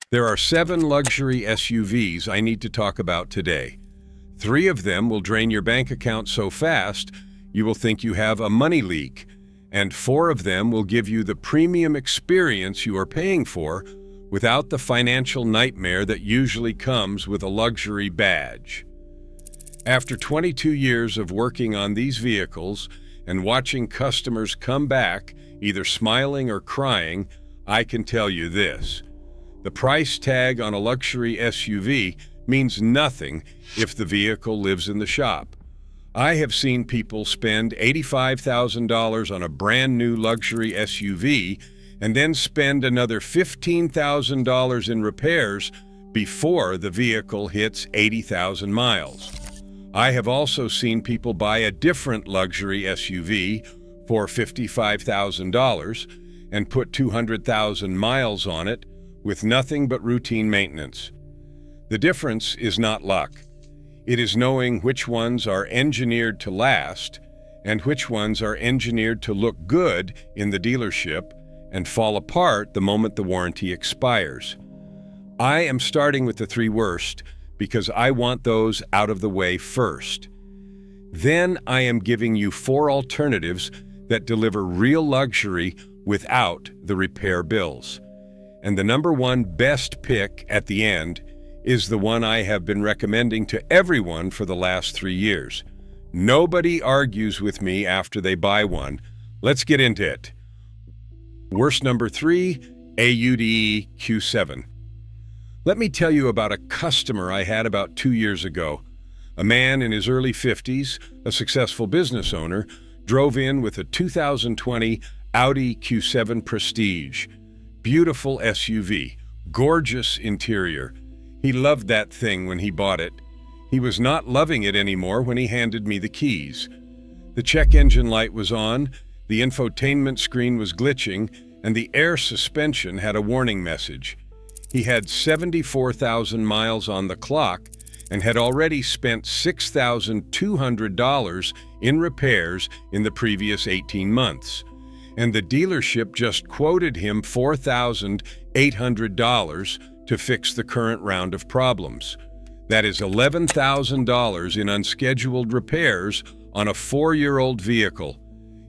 There are 7 luxury SUVs I need to talk about today. 3 of them will drain your bank account so fast you will think you have a money leak, and 4 of them will give you the premium experience you are paying for without the financial nightmare that usually comes with a luxury badge. After 22 years of working on these vehicles and watching customers come back, either smiling or crying, I can tell you this. The price tag on a luxury SUV means nothing if the vehicle lives in the shop. I have seen people spend $85,000 on a brand new luxury SUV and then spend another $15,000 in repairs before the vehicle hits 80,000 miles. I have also seen people buy a different luxury SUV for $55,000 and put 200,000 miles on it with nothing but routine maintenance. The difference is not luck. It is knowing which ones are engineered to last and which ones are engineered to look good in the dealership and fall apart the moment the warranty expires. I am starting with the 3 worst because I want those out of the way first. Then I am giving you 4 alternatives that deliver real luxury without the repair bills. And the number 1 best pick at the end is the one I have been recommending to everyone for the last 3 years. Nobody argues with me after they buy one. Let's get into it. Worst number 3, Audi Q7. Let me tell you about a customer I had about 2 years ago. A man in his early 50s, a successful business owner, drove in with a 2020 Audi Q7 Prestige. Beautiful SUV, gorgeous interior. He loved that thing when he bought it. He was not loving it anymore when he handed me the keys. The check engine light was on, the infotainment screen was glitching, and the air suspension had a warning message. He had 74,000 miles on the clock and had already spent $6,200 in repairs in the previous 18 months. And the dealership just quoted him $4,800 to fix the current round of problems. That is $11,000 in unscheduled repairs on a 4-year-old vehicle.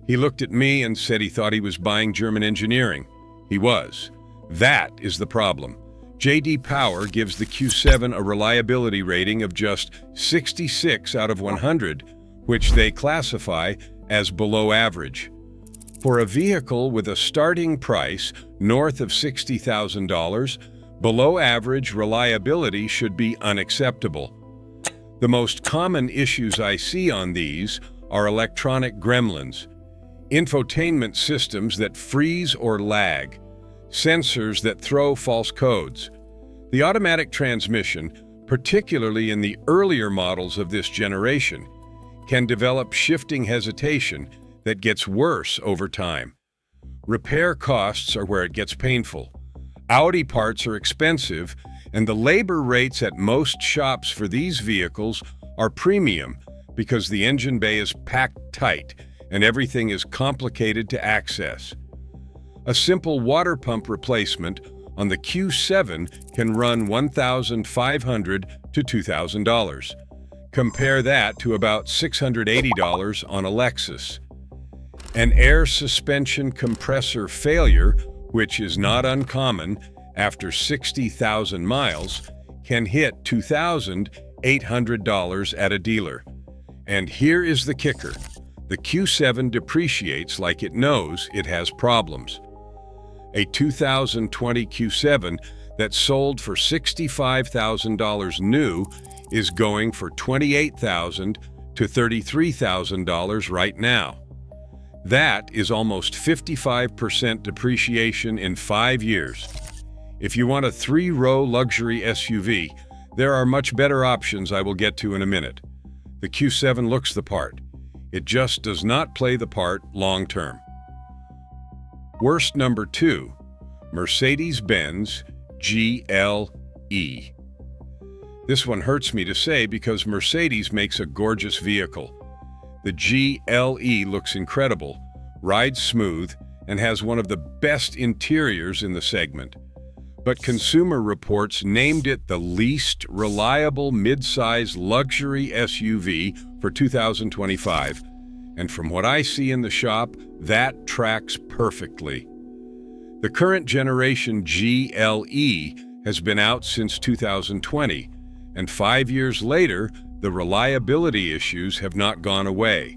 He looked at me and said he thought he was buying German engineering. He was. That is the problem. J.D. Power gives the Q7 a reliability rating of just 66 out of 100, which they classify as below average. For a vehicle with a starting price north of $60,000, below average reliability should be unacceptable. The most common issues I see on these are electronic gremlins, infotainment systems that freeze or lag, sensors that throw false codes. The automatic transmission, particularly in the earlier models of this generation, can develop shifting hesitation that gets worse over time. Repair costs are where it gets painful. Audi parts are expensive, and the labor rates at most shops for these vehicles are premium because the engine bay is packed tight and everything is complicated to access. A simple water pump replacement on the Q7 can run $1,500 to $2,000. Compare that to about $680 on a Lexus. An air suspension compressor failure, which is not uncommon after 60,000 miles, can hit $2,800 at a dealer. And here is the kicker. The Q7 depreciates like it knows it has problems. A 2020 Q7 that sold for $65,000 new is going for $28,000 to $33,000 right now. That is almost 55% depreciation in 5 years. If you want a 3-row luxury SUV, there are much better options I will get to in a minute. The Q7 looks the part. It just does not play the part long term. Worst number 2, Mercedes-Benz GLE. This one hurts me to say because Mercedes makes a gorgeous vehicle. The GLE looks incredible, rides smooth, and has one of the best interiors in the segment. but Consumer Reports named it the least reliable mid-size luxury SUV for 2025. And from what I see in the shop, that tracks perfectly. The current generation GLE has been out since 2020, and 5 years later, the reliability issues have not gone away.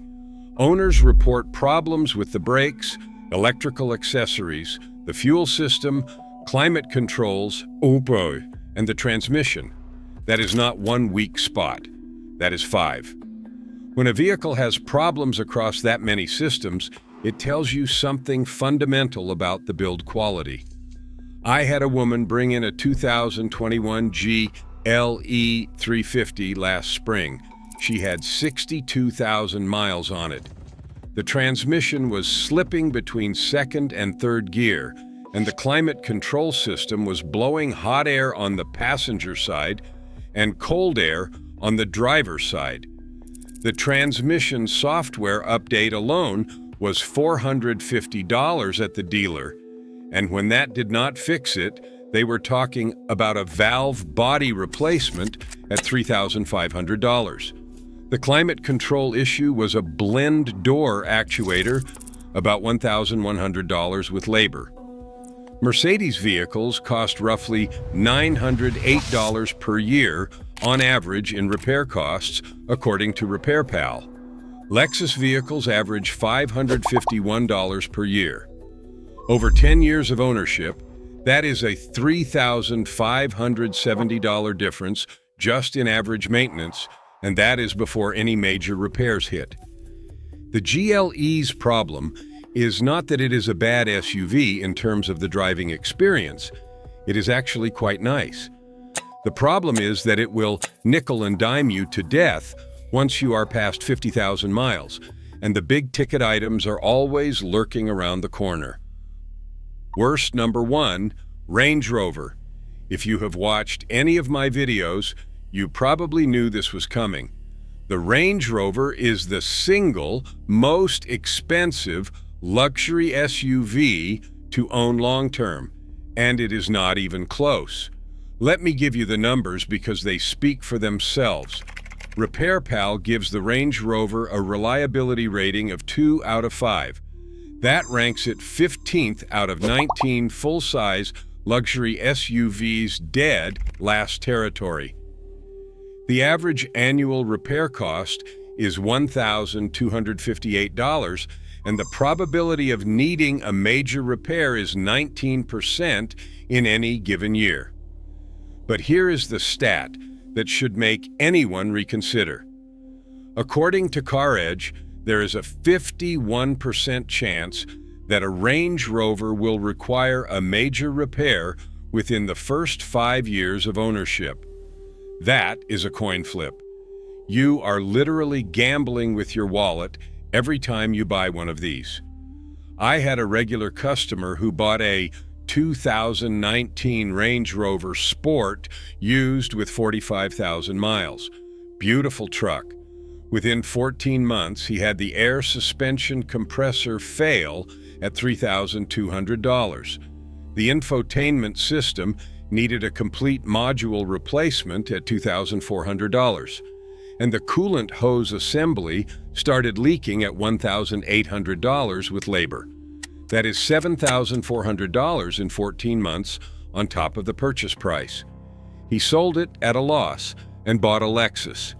Owners report problems with the brakes, electrical accessories, the fuel system, climate controls, and the transmission. That is not one weak spot. That is 5. When a vehicle has problems across that many systems, it tells you something fundamental about the build quality. I had a woman bring in a 2021 GLE 350 last spring. She had 62,000 miles on it. The transmission was slipping between second and third gear, and the climate control system was blowing hot air on the passenger side and cold air on the driver's side. The transmission software update alone was $450 at the dealer, and when that did not fix it, they were talking about a valve body replacement at $3,500. The climate control issue was a blend door actuator, about $1,100 with labor. Mercedes vehicles cost roughly $908 per year on average in repair costs, according to RepairPal. Lexus vehicles average $551 per year. Over 10 years of ownership, that is a $3,570 difference just in average maintenance, and that is before any major repairs hit. The GLE's problem is not that it is a bad SUV in terms of the driving experience. It is actually quite nice. The problem is that it will nickel and dime you to death once you are past 50,000 miles, and the big-ticket items are always lurking around the corner. Worst number 1, Range Rover. If you have watched any of my videos, you probably knew this was coming. The Range Rover is the single most expensive luxury SUV to own long-term, and it is not even close. Let me give you the numbers because they speak for themselves. RepairPal gives the Range Rover a reliability rating of 2 out of 5. That ranks it 15th out of 19 full-size luxury SUVs dead last territory. The average annual repair cost is $1,258, and the probability of needing a major repair is 19% in any given year. But here is the stat that should make anyone reconsider. According to CarEdge, there is a 51% chance that a Range Rover will require a major repair within the first 5 years of ownership. That is a coin flip. You are literally gambling with your wallet every time you buy one of these. I had a regular customer who bought a 2019 Range Rover Sport used with 45,000 miles. Beautiful truck. Within 14 months, he had the air suspension compressor fail at $3,200. The infotainment system needed a complete module replacement at $2,400. And the coolant hose assembly started leaking at $1,800 with labor. That is $7,400 in 14 months on top of the purchase price. He sold it at a loss and bought a Lexus.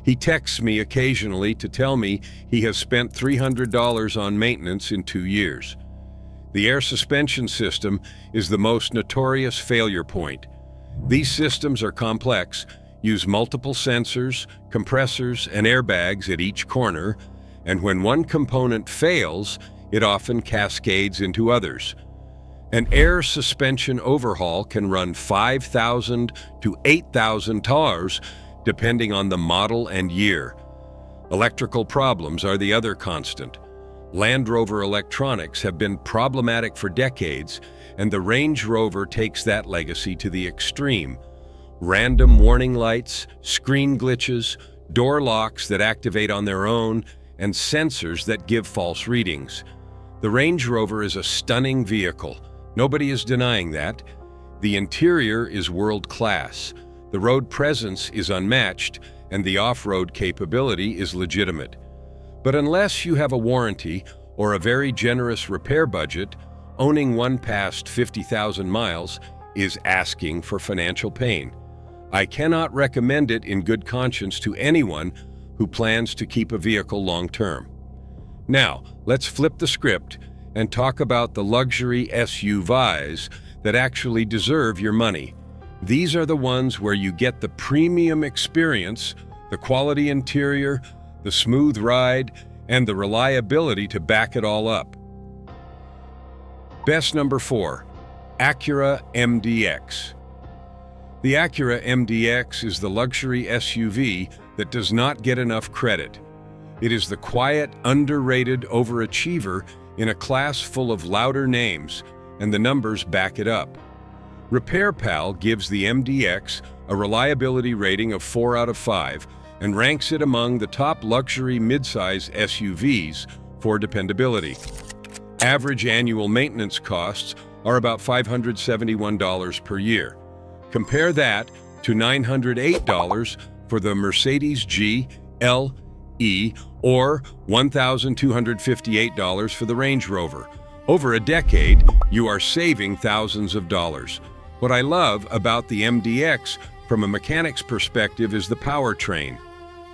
He texts me occasionally to tell me he has spent $300 on maintenance in 2 years. The air suspension system is the most notorious failure point. These systems are complex, use multiple sensors, compressors, and airbags at each corner, and when one component fails, it often cascades into others. An air suspension overhaul can run $5,000 to $8,000 depending on the model and year. Electrical problems are the other constant. Land Rover electronics have been problematic for decades, and the Range Rover takes that legacy to the extreme. Random warning lights, screen glitches, door locks that activate on their own, and sensors that give false readings. The Range Rover is a stunning vehicle. Nobody is denying that. The interior is world-class, the road presence is unmatched, and the off-road capability is legitimate. But unless you have a warranty or a very generous repair budget, owning one past 50,000 miles is asking for financial pain. I cannot recommend it in good conscience to anyone who plans to keep a vehicle long-term. Now, let's flip the script and talk about the luxury SUVs that actually deserve your money. These are the ones where you get the premium experience, the quality interior, the smooth ride, and the reliability to back it all up. Best number 4, Acura MDX. The Acura MDX is the luxury SUV that does not get enough credit. It is the quiet, underrated overachiever in a class full of louder names, and the numbers back it up. RepairPal gives the MDX a reliability rating of 4 out of 5 and ranks it among the top luxury midsize SUVs for dependability. Average annual maintenance costs are about $571 per year. Compare that to $908 for the Mercedes GLE or $1,258 for the Range Rover. Over a decade, you are saving thousands of dollars. What I love about the MDX from a mechanic's perspective is the powertrain.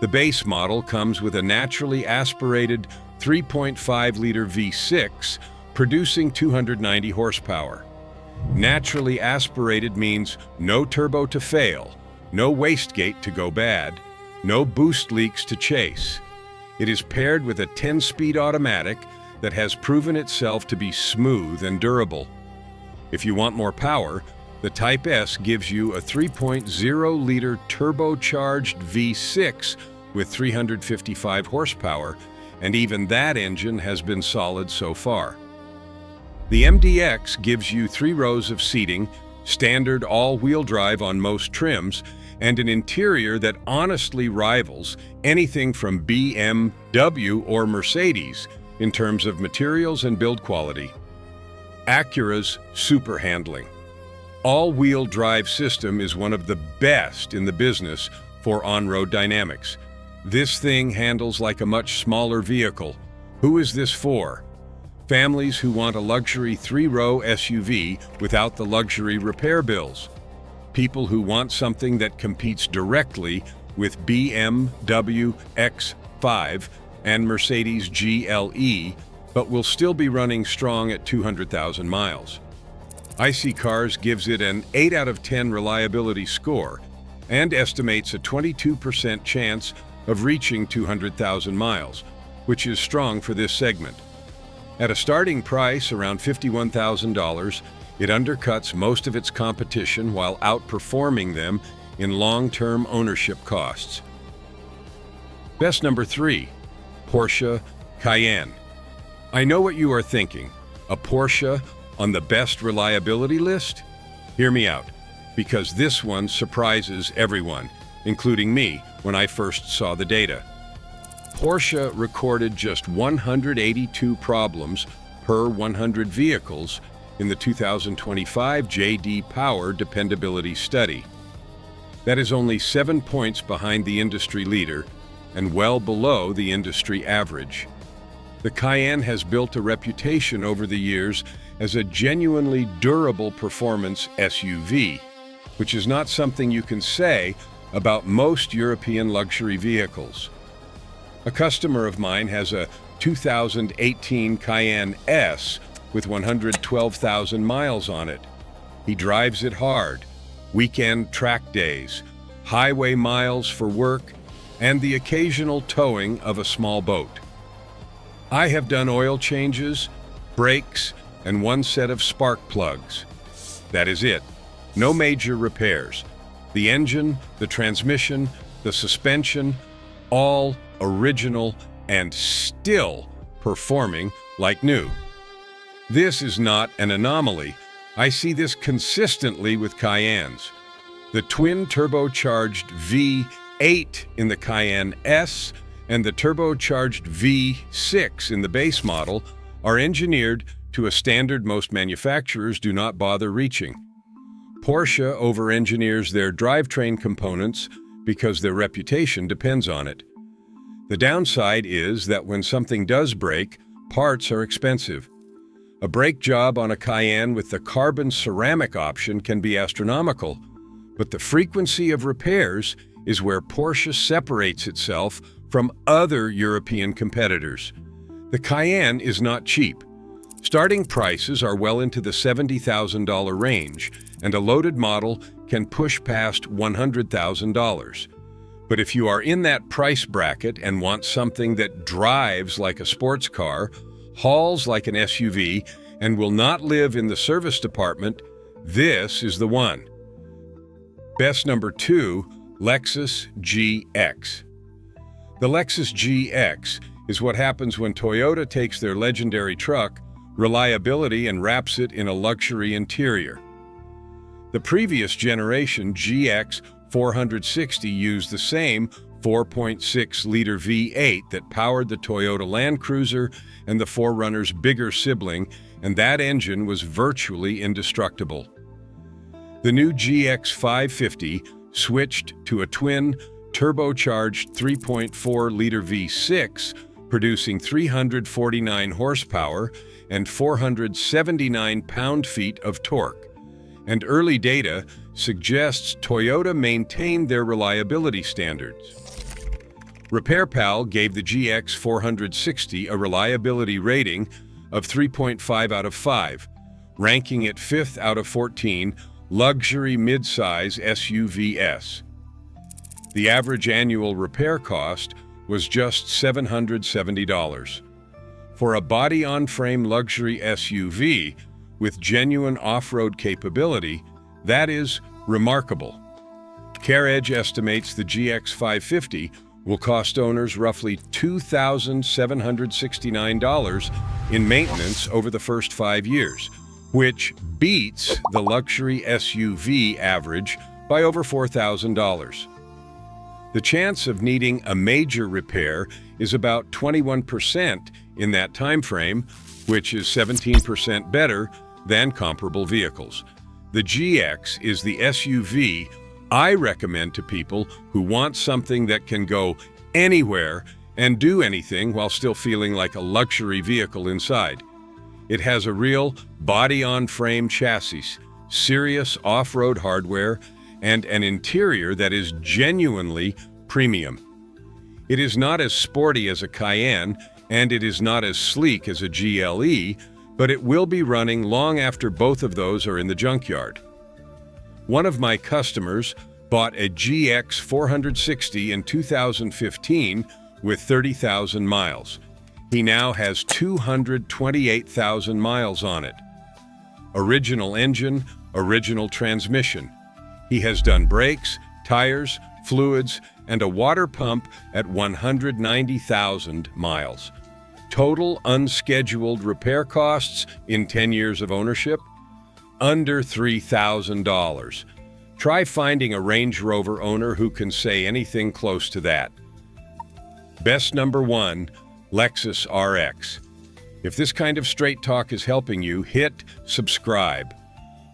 The base model comes with a naturally aspirated 3.5-liter V6, producing 290 horsepower. Naturally aspirated means no turbo to fail, no wastegate to go bad, no boost leaks to chase. It is paired with a 10-speed automatic that has proven itself to be smooth and durable. If you want more power, the Type S gives you a 3.0-liter turbocharged V6 with 355 horsepower, and even that engine has been solid so far. The MDX gives you 3 rows of seating, standard all-wheel drive on most trims, and an interior that honestly rivals anything from BMW or Mercedes in terms of materials and build quality. Acura's super handling. All-wheel drive system is one of the best in the business for on-road dynamics. This thing handles like a much smaller vehicle. Who is this for? Families who want a luxury 3-row SUV without the luxury repair bills. People who want something that competes directly with BMW X5 and Mercedes GLE, but will still be running strong at 200,000 miles. IC Cars gives it an 8 out of 10 reliability score and estimates a 22% chance of reaching 200,000 miles, which is strong for this segment. At a starting price around $51,000, it undercuts most of its competition while outperforming them in long-term ownership costs. Best number 3, Porsche Cayenne. I know what you are thinking, a Porsche on the best reliability list? Hear me out, because this one surprises everyone, including me when I first saw the data. Porsche recorded just 182 problems per 100 vehicles in the 2025 J.D. Power Dependability Study. That is only 7 points behind the industry leader and well below the industry average. The Cayenne has built a reputation over the years as a genuinely durable performance SUV, which is not something you can say about most European luxury vehicles. A customer of mine has a 2018 Cayenne S with 112,000 miles on it. He drives it hard, weekend track days, highway miles for work, and the occasional towing of a small boat. I have done oil changes, brakes, and 1 set of spark plugs. That is it. No major repairs. The engine, the transmission, the suspension, all original and still performing like new. This is not an anomaly. I see this consistently with Cayennes. The twin turbocharged V8 in the Cayenne S and the turbocharged V6 in the base model are engineered to a standard most manufacturers do not bother reaching. Porsche over-engineers their drivetrain components because their reputation depends on it. The downside is that when something does break, parts are expensive. A brake job on a Cayenne with the carbon ceramic option can be astronomical, but the frequency of repairs is where Porsche separates itself from other European competitors. The Cayenne is not cheap. Starting prices are well into the $70,000 range, and a loaded model can push past $100,000. But if you are in that price bracket and want something that drives like a sports car, hauls like an SUV, and will not live in the service department, this is the one. Best number 2, Lexus GX. The Lexus GX is what happens when Toyota takes their legendary truck, reliability, and wraps it in a luxury interior. The previous generation GX 460 used the same 4.6-liter V8 that powered the Toyota Land Cruiser and the 4Runner's bigger sibling, and that engine was virtually indestructible. The new GX 550 switched to a twin turbocharged 3.4-liter V6, producing 349 horsepower and 479 pound-feet of torque. And early data suggests Toyota maintained their reliability standards. RepairPal gave the GX 460 a reliability rating of 3.5 out of 5, ranking it 5th out of 14 luxury midsize SUVs. The average annual repair cost was just $770. For a body-on-frame luxury SUV with genuine off-road capability, that is remarkable. CareEdge estimates the GX 550 will cost owners roughly $2,769 in maintenance over the first 5 years, which beats the luxury SUV average by over $4,000. The chance of needing a major repair is about 21% in that time frame, which is 17% better than comparable vehicles. The GX is the SUV I recommend to people who want something that can go anywhere and do anything while still feeling like a luxury vehicle inside. It has a real body-on-frame chassis, serious off-road hardware, and an interior that is genuinely premium. It is not as sporty as a Cayenne, and it is not as sleek as a GLE, but it will be running long after both of those are in the junkyard. One of my customers bought a GX 460 in 2015 with 30,000 miles. He now has 228,000 miles on it. Original engine, original transmission. He has done brakes, tires, fluids, and a water pump at 190,000 miles. Total unscheduled repair costs in 10 years of ownership? Under $3,000. Try finding a Range Rover owner who can say anything close to that. Best number 1, Lexus RX. If this kind of straight talk is helping you, hit subscribe.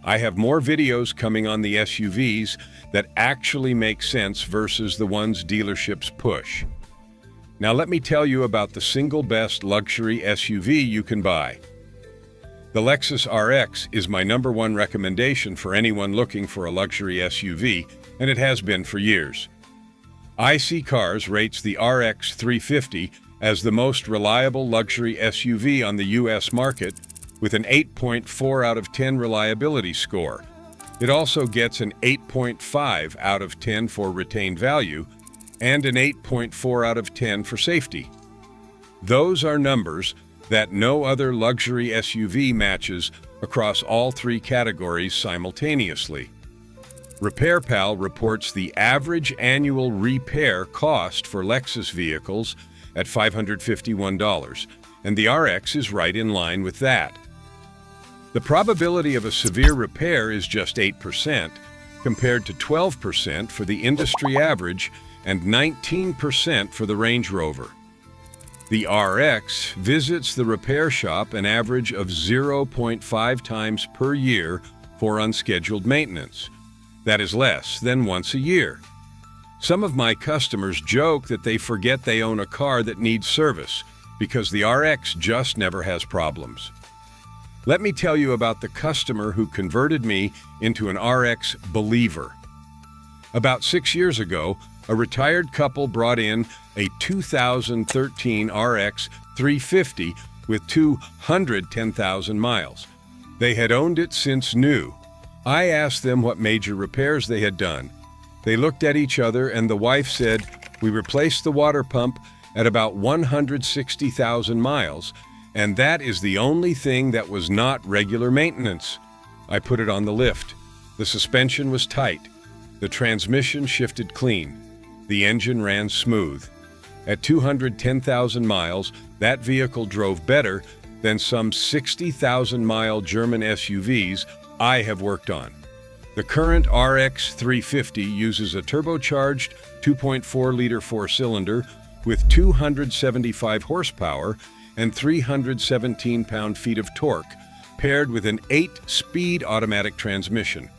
I have more videos coming on the SUVs that actually make sense versus the ones dealerships push. Now let me tell you about the single best luxury SUV you can buy. The Lexus RX is my number 1 recommendation for anyone looking for a luxury SUV, and it has been for years. IC Cars rates the RX 350 as the most reliable luxury SUV on the U.S. market, with an 8.4 out of 10 reliability score. It also gets an 8.5 out of 10 for retained value and an 8.4 out of 10 for safety. Those are numbers that no other luxury SUV matches across all 3 categories simultaneously. RepairPal reports the average annual repair cost for Lexus vehicles at $551, and the RX is right in line with that. The probability of a severe repair is just 8%, compared to 12% for the industry average and 19% for the Range Rover. The RX visits the repair shop an average of 0.5 times per year for unscheduled maintenance, That is less than once a year. Some of my customers joke that they forget they own a car that needs service because the RX just never has problems. Let me tell you about the customer who converted me into an RX believer. About 6 years ago, a retired couple brought in a 2013 RX 350 with 210,000 miles. They had owned it since new. I asked them what major repairs they had done. They looked at each other and the wife said, "We replaced the water pump at about 160,000 miles, and that is the only thing that was not regular maintenance." I put it on the lift. The suspension was tight. The transmission shifted clean. The engine ran smooth. At 210,000 miles, that vehicle drove better than some 60,000-mile German SUVs I have worked on. The current RX 350 uses a turbocharged 2.4-liter four-cylinder with 275 horsepower and 317 pound-feet of torque, paired with an 8-speed automatic transmission.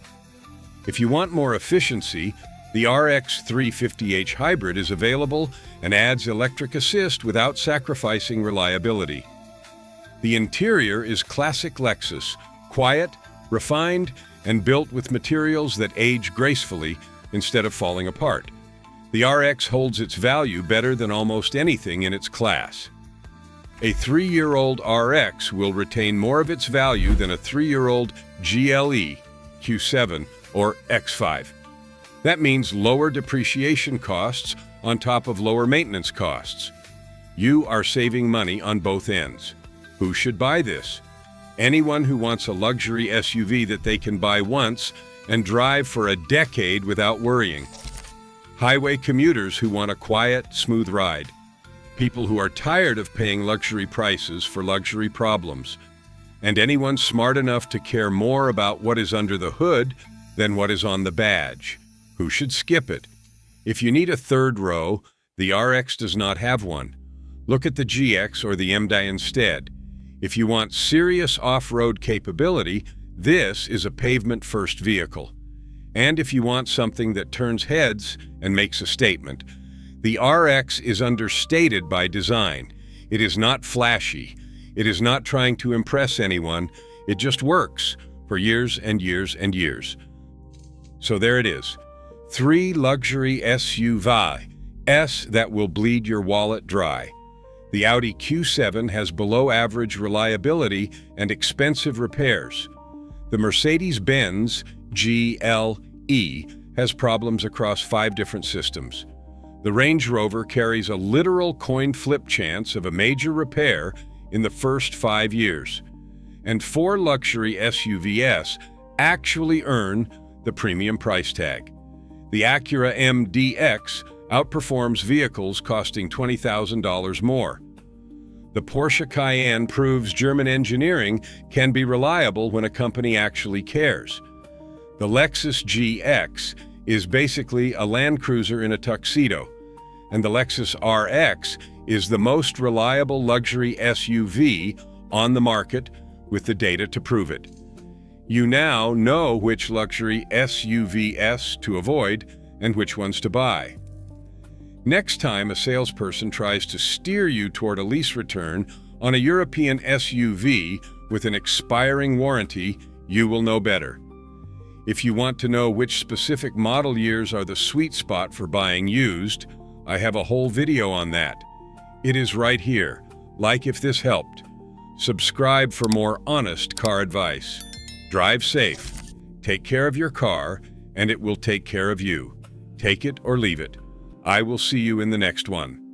If you want more efficiency, the RX 350h Hybrid is available and adds electric assist without sacrificing reliability. The interior is classic Lexus, quiet, refined, and built with materials that age gracefully instead of falling apart. The RX holds its value better than almost anything in its class. A 3-year-old RX will retain more of its value than a 3-year-old GLE, Q7, or X5. That means lower depreciation costs on top of lower maintenance costs. You are saving money on both ends. Who should buy this? Anyone who wants a luxury SUV that they can buy once and drive for a decade without worrying. Highway commuters who want a quiet, smooth ride. People who are tired of paying luxury prices for luxury problems. And anyone smart enough to care more about what is under the hood than what is on the badge. Who should skip it? If you need a third row, the RX does not have one. Look at the GX or the MDI instead. If you want serious off-road capability, this is a pavement-first vehicle. And if you want something that turns heads and makes a statement, the RX is understated by design. It is not flashy. It is not trying to impress anyone. It just works for years and years and years. So there it is. 3 luxury SUVs that will bleed your wallet dry. The Audi Q7 has below-average reliability and expensive repairs. The Mercedes-Benz GLE has problems across 5 different systems. The Range Rover carries a literal coin flip chance of a major repair in the first 5 years. And 4 luxury SUVs actually earn the premium price tag. The Acura MDX outperforms vehicles costing $20,000 more. The Porsche Cayenne proves German engineering can be reliable when a company actually cares. The Lexus GX is basically a Land Cruiser in a tuxedo, and the Lexus RX is the most reliable luxury SUV on the market with the data to prove it. You now know which luxury SUVs to avoid and which ones to buy. Next time a salesperson tries to steer you toward a lease return on a European SUV with an expiring warranty, you will know better. If you want to know which specific model years are the sweet spot for buying used, I have a whole video on that. It is right here. Like if this helped. Subscribe for more honest car advice. Drive safe. Take care of your car, and it will take care of you. Take it or leave it. I will see you in the next one.